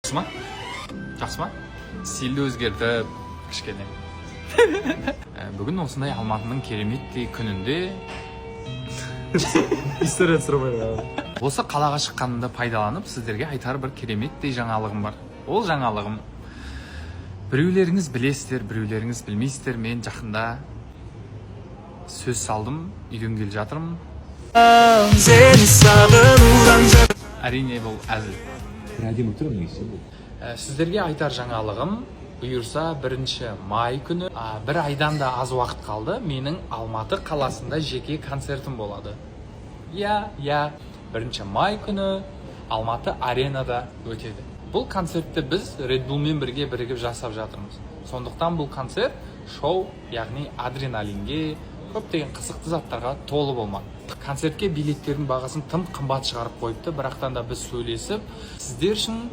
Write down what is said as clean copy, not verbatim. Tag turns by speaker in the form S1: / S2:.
S1: Жақсы ма? Стилді өзгертіп, кішкене. Бүгін осындай Алматының кереметтей күнінде
S2: история сұрамайды.
S1: осы қалаға шыққанымды пайдаланып, сіздерге айтар бір кереметтей жаңалығым бар. Ол жаңалығым. Біреулеріңіз білесіздер, біреулеріңіз білмейсіздер. Мен жақында сөз салдым, үйден келе жатырмын. Әрине бұл әзіл.
S2: Әдемі тұр негізі бұл.
S1: Сіздерге айтар жаңалығым, бұйырса 1 май күні, бір айдан да аз уақыт қалды, менің Алматы қаласында жеке концертім болады. 1 май күні Алматы аренада өтеді. Бұл концертті біз Red Bullмен бірігіп жасап жатырмыз. Сондықтан бұл концерт шоу, яғни адреналинге, көптеген қызықты заттарға толы болмақ. Концертке билеттердің бағасын тым қымбат шығарып қойыпты, бірақтан да біз сөйлесіп, сіздер үшін